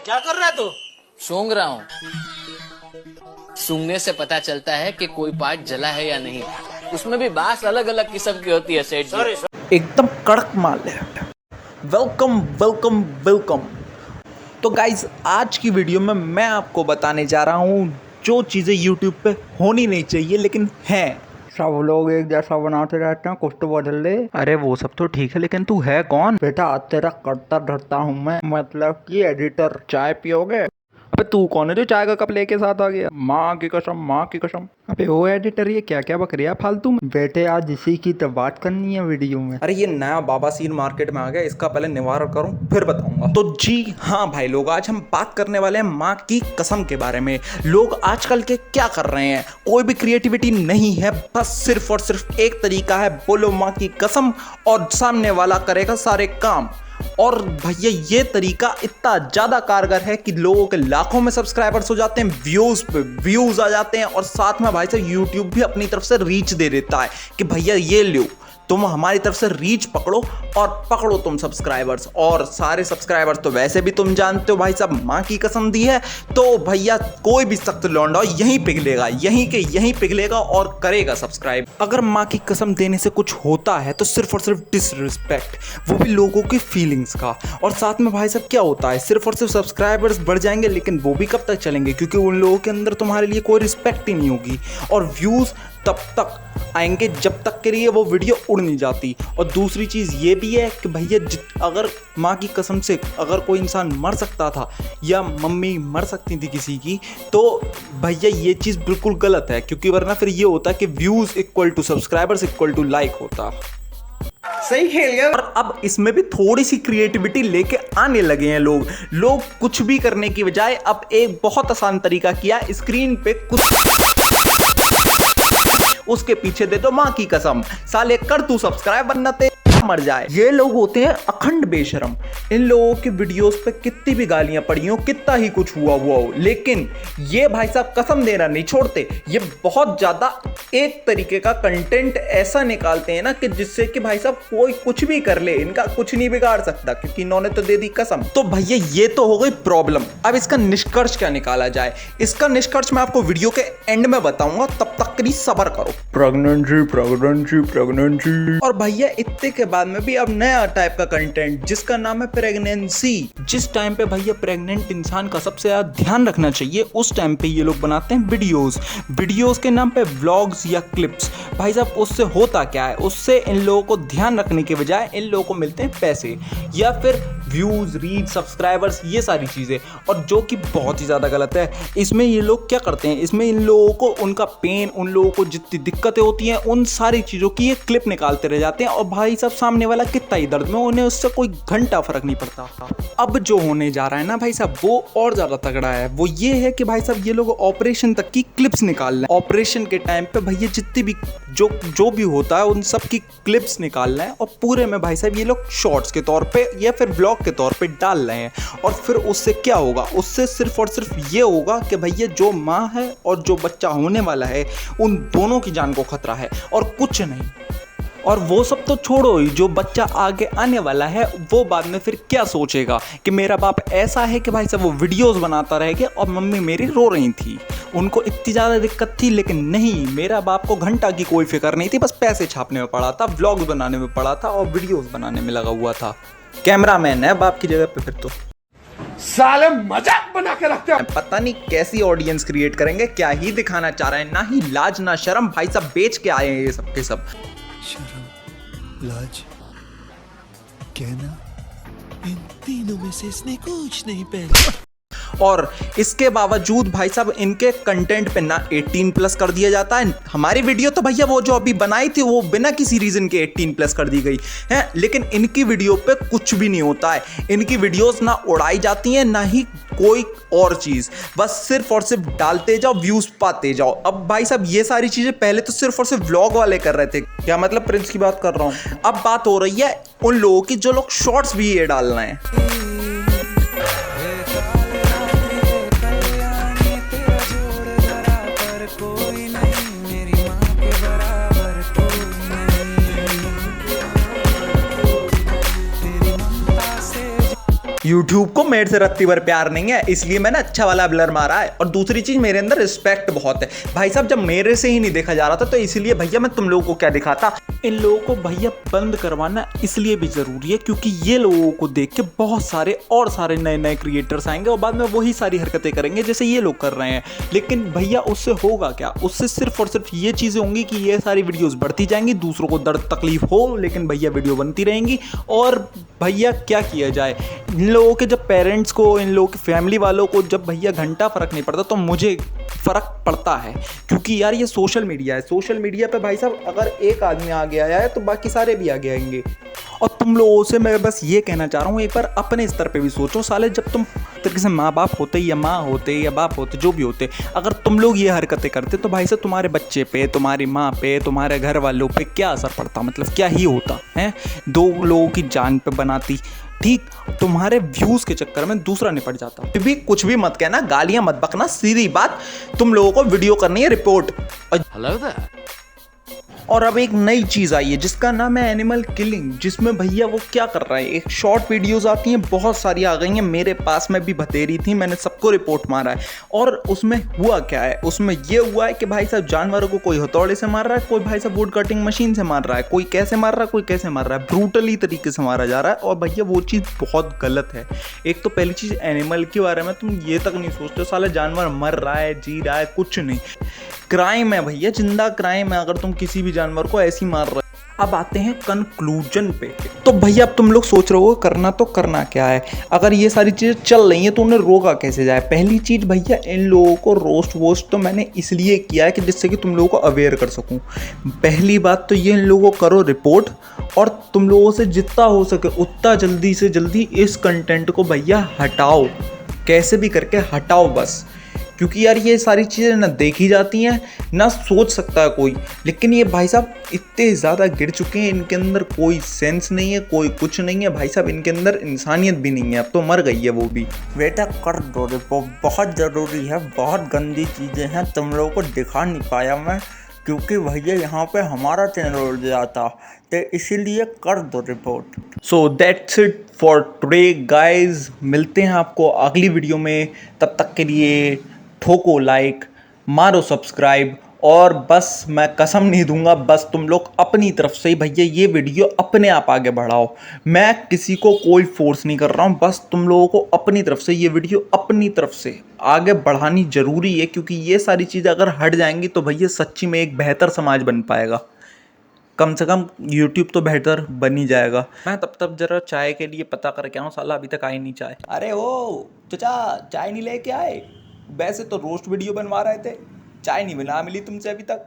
क्या कर रहा है तू? सूंघ रहा हूँ। सूंघने से पता चलता है कि कोई पार्ट जला है या नहीं। उसमें भी बांस अलग अलग किस्म की होती है सेठ जी। एकदम कड़क माल है। Welcome welcome welcome. तो गाइज आज की वीडियो में मैं आपको बताने जा रहा हूँ जो चीज़ें यूट्यूब पे होनी नहीं चाहिए लेकिन हैं। सब लोग एक जैसा बनाते रहते हैं, कुछ तो बदल ले। अरे वो सब तो ठीक है लेकिन तू है कौन? बेटा तेरा करता धरता हूँ मैं, मतलब कि एडिटर। चाय पियोगे? अबे तू कौन है जो चाय का कप लेके साथ आ गया? माँ की कसम, माँ की कसम। अबे वो एडिटर ये क्या क्या बक रही है फालतू में? बेटे आज इसी की तो बात करनी है वीडियो में। अरे ये नया बाबा सीन मार्केट में आ गया, इसका पहले निवारण करूं फिर बताऊंगा। तो जी हाँ भाई लोग, आज हम बात करने वाले हैं माँ की कसम के बारे में। लोग आजकल के क्या कर रहे हैं, कोई भी क्रिएटिविटी नहीं है, बस सिर्फ और सिर्फ एक तरीका है, बोलो माँ की कसम और सामने वाला करेगा सारे काम। और भैया ये तरीका इतना ज़्यादा कारगर है कि लोगों के लाखों में सब्सक्राइबर्स हो जाते हैं, व्यूज़ पे व्यूज़ आ जाते हैं और साथ में भाई साहब यूट्यूब भी अपनी तरफ से रीच दे देता है कि भैया ये लो, तुम हमारी तरफ से रीच पकड़ो और पकड़ो तुम सब्सक्राइबर्स। और सारे सब्सक्राइबर्स तो वैसे भी तुम जानते हो भाई साहब माँ की कसम दी है, तो भैया कोई भी सख्त लौंडा यहीं पिघलेगा, यहीं के यहीं पिघलेगा और करेगा सब्सक्राइब। अगर माँ की कसम देने से कुछ होता है तो सिर्फ और सिर्फ डिसरिस्पेक्ट, वो भी लोगों की फीलिंग्स का। और साथ में भाई साहब क्या होता है, सिर्फ और सिर्फ सब्सक्राइबर्स बढ़ जाएंगे लेकिन वो भी कब तक चलेंगे, क्योंकि उन लोगों के अंदर तुम्हारे लिए कोई रिस्पेक्ट ही नहीं होगी। और व्यूज़ तब तक आएंगे जब तक के लिए वो वीडियो उड़ नहीं जाती। और दूसरी चीज़ ये भी है कि भैया अगर माँ की कसम से अगर कोई इंसान मर सकता था या मम्मी मर सकती थी किसी की, तो भैया ये चीज़ बिल्कुल गलत है, क्योंकि वरना फिर ये होता कि views equal to subscribers equal to like होता। सही खेल गया। और अब इसमें भी थोड़ी सी क्रिएटिविटी लेके आने लगे हैं लोग कुछ भी करने की बजाय अब एक बहुत आसान तरीका किया, स्क्रीन पे कुछ उसके पीछे दे दो माँ की कसम, साले कर तू सब्सक्राइब बनना ते मर जाए। ये लोग होते हैं अखंड बेशरम। इन लोगों की वीडियोस पे कितनी भी गालियां पड़ी हो, कितना ही कुछ हुआ हो, लेकिन ये भाई साहब कसम देना नहीं छोड़ते। ये बहुत ज्यादा एक तरीके का कंटेंट ऐसा निकालते हैं ना कि जिससे कि भाई साहब कोई कुछ भी कर ले, इनका कुछ नहीं बिगाड़ सकता, क्योंकि इन्होंने तो दे दी कसम। तो भैया ये तो हो गई प्रॉब्लम। अब इसका निष्कर्ष क्या निकाला जाए, इसका निष्कर्ष मैं आपको वीडियो के एंड में बताऊंगा, तब तक के लिए सब्र करो। Pregnancy pregnancy pregnancy. और भैया इतने के बाद में भी अब नया टाइप का कंटेंट जिसका नाम है प्रेगनेंसी। जिस टाइम पे भैया प्रेग्नेंट इंसान का सबसे ज्यादा ध्यान रखना चाहिए, उस टाइम पे ये लोग बनाते हैं वीडियोस के नाम पे व्लॉग्स या क्लिप्स। भाई साहब उससे होता क्या है, उससे इन लोगों को ध्यान रखने के बजाय इन लोगों को मिलते हैं पैसे या फिर व्यूज, रीच, सब्सक्राइबर्स, ये सारी चीजें, और जो कि बहुत ही ज्यादा गलत है। इसमें ये लोग क्या करते हैं, इसमें इन लोगों को उनका पेन, उन लोगों को जितनी दिक्कतें होती हैं, उन सारी चीजों की ये क्लिप निकालते रह जाते हैं। और भाई साहब सामने वाला कितना ही दर्द में, उन्हें उससे कोई घंटा फर्क नहीं पड़ता। अब जो होने जा रहा है ना भाई साहब, वो और ज्यादा तगड़ा है। वो ये है कि भाई साहब ये लोग ऑपरेशन तक की क्लिप्स निकाल रहे हैं। ऑपरेशन के टाइम पे भैया जितनी भी जो भी होता है उन सब की क्लिप्स निकाल रहे हैं और पूरे में भाई साहब ये लोग शॉर्ट्स के तौर पे या फिर ब्लॉग के तौर पे डाल रहे हैं। और फिर उससे क्या होगा, उससे सिर्फ और सिर्फ ये होगा कि भैया जो माँ है और जो बच्चा होने वाला है उन दोनों की जान को खतरा है और कुछ नहीं। और वो सब तो छोड़ो ही, जो बच्चा आगे आने वाला है वो बाद में फिर क्या सोचेगा कि मेरा बाप ऐसा है कि भाई साहब वो वीडियोस बनाता रह गया और मम्मी मेरी रो रही थी, उनको इतनी ज़्यादा दिक्कत थी, लेकिन नहीं, मेरा बाप को घंटा की कोई फिक्र नहीं थी, बस पैसे छापने में पड़ा था, व्लॉग्स बनाने में पड़ा था और वीडियोस बनाने में लगा हुआ था। कैमरामैन है बाप की जगह पे फिर तो। साले मजाक बना के रखते हैं। पता नहीं कैसी ऑडियंस क्रिएट करेंगे, क्या ही दिखाना चाह रहे हैं, ना ही लाज ना शर्म, भाई साहब बेच के आए हैं ये सब के सब। शर्म, लाज, कहना, इन तीनों में से इसने कुछ नहीं पहना। और इसके बावजूद भाई साहब इनके कंटेंट पे ना 18+ कर दिया जाता है। हमारी वीडियो तो भैया वो जो अभी बनाई थी वो बिना किसी रीजन के 18+ कर दी गई है, लेकिन इनकी वीडियो पे कुछ भी नहीं होता है। इनकी वीडियोस ना उड़ाई जाती हैं ना ही कोई और चीज, बस सिर्फ और सिर्फ डालते जाओ, व्यूज पाते जाओ। अब भाई साहब ये सारी चीजें पहले तो सिर्फ और सिर्फ व्लॉग वाले कर रहे थे, क्या मतलब प्रिंस की बात कर रहा हूँ। अब बात हो रही है उन लोगों की जो लोग शॉर्ट्स भी ये डाल रहे हैं। YouTube को मेरे से रत्ती भर प्यार नहीं है, इसलिए मैंने अच्छा वाला ब्लर मारा है। और दूसरी चीज, मेरे अंदर रिस्पेक्ट बहुत है भाई साहब। जब मेरे से ही नहीं देखा जा रहा था तो इसलिए भैया मैं तुम लोगों को क्या दिखाता। इन लोगों को भैया बंद करवाना इसलिए भी जरूरी है क्योंकि ये लोगों को देख के बहुत सारे और सारे नए नए क्रिएटर्स आएंगे और बाद में वही सारी हरकतें करेंगे जैसे ये लोग कर रहे हैं। लेकिन भैया उससे होगा क्या? उससे सिर्फ और सिर्फ ये चीजें होंगी कि ये सारी वीडियोस बढ़ती जाएंगी, दूसरों को दर्द तकलीफ हो लेकिन भैया वीडियो बनती रहेंगी। और भैया क्या किया जाए, इन लोगों के जब पेरेंट्स को, इन लोगों के फैमिली वालों को जब भैया घंटा फर्क नहीं पड़ता तो मुझे फर्क पड़ता है। क्योंकि यार ये सोशल मीडिया है, सोशल मीडिया पे भाई साहब अगर एक आदमी आगे आया है तो बाकी सारे भी आगे आएंगे। और तुम लोगों से मैं बस ये कहना चाह रहा हूँ, एक बार अपने स्तर पे भी सोचो साले। जब तुम तरीके से माँ बाप होते या माँ होते या बाप होते जो भी होते, अगर तुम लोग ये हरकतें करते तो भाई साहब तुम्हारे बच्चे पे, तुम्हारी माँ पे, तुम्हारे घर वालों पे क्या असर पड़ता, मतलब क्या ही होता है। दो लोगों की जान पे बनाती, ठीक, तुम्हारे व्यूज के चक्कर में दूसरा निपट जाता। फिर भी कुछ भी मत कहना, गालियां मत बकना, सीधी बात, तुम लोगों को वीडियो करनी है रिपोर्ट। और अब एक नई चीज आई है जिसका नाम है एनिमल किलिंग, जिसमें भैया वो क्या कर रहा है, एक शॉर्ट वीडियोस आती हैं, बहुत सारी आ गई हैं, मेरे पास में भी बतेरी थी, मैंने सबको रिपोर्ट मारा है। और उसमें हुआ क्या है, उसमें ये हुआ है कि भाई साहब जानवरों को कोई हथौड़े से मार रहा है, कोई भाई साहब वुड कटिंग मशीन से मार रहा है, कोई कैसे मार रहा है, कोई कैसे मार रहा है, ब्रूटली तरीके से मारा जा रहा है। और भैया वो चीज़ बहुत गलत है। एक तो पहली चीज़, एनिमल के बारे में तुम ये तक नहीं सोचते, साला जानवर मर रहा है, जी रहा है, कुछ नहीं, क्राइम है भैया, जिंदा क्राइम है अगर तुम किसी भी जानवर को ऐसे ही मार रहे हो। अब आते हैं कंक्लूजन पे। तो भैया अब तुम लोग सोच रहे हो करना तो करना क्या है, अगर ये सारी चीज़ें चल रही हैं तो उन्हें रोका कैसे जाए। पहली चीज़ भैया, इन लोगों को रोस्ट वोस्ट तो मैंने इसलिए किया है कि जिससे कि तुम लोगों को अवेयर कर सकूं। पहली बात तो ये, इन लोगों को करो रिपोर्ट, और तुम लोगों से जितना हो सके उतना जल्दी से जल्दी इस कंटेंट को भैया हटाओ, कैसे भी करके हटाओ बस। क्योंकि यार ये सारी चीज़ें ना देखी जाती हैं ना सोच सकता है कोई। लेकिन ये भाई साहब इतने ज़्यादा गिर चुके हैं, इनके अंदर कोई सेंस नहीं है, कोई कुछ नहीं है भाई साहब, इनके अंदर इंसानियत भी नहीं है, अब तो मर गई है वो भी। बेटा कर दो रिपोर्ट, बहुत ज़रूरी है, बहुत गंदी चीज़ें हैं, तुम लोगों को दिखा नहीं पाया मैं क्योंकि भैया यहाँ पे हमारा चैनल उड़ जाता, तो इसीलिए कर दो report. So that's it for today guys, मिलते हैं आपको अगली वीडियो में, तब तक के लिए ठोको लाइक, मारो सब्सक्राइब, और बस मैं कसम नहीं दूंगा, बस तुम लोग अपनी तरफ से ही भैया ये वीडियो अपने आप आगे बढ़ाओ। मैं किसी को कोई फोर्स नहीं कर रहा हूँ, बस तुम लोगों को अपनी तरफ से ये वीडियो अपनी तरफ से आगे बढ़ानी ज़रूरी है। क्योंकि ये सारी चीज़ें अगर हट जाएंगी तो भैया सच्ची में एक बेहतर समाज बन पाएगा, कम से कम YouTube तो बेहतर बन ही जाएगा। मैं तब जरा चाय के लिए पता करके आऊँ, साला अभी तक आई नहीं चाय। अरे ओ चाचा, चाय नहीं लेके आए? वैसे तो रोस्ट वीडियो बनवा रहे थे, चाय नहीं मिला मिली तुमसे अभी तक।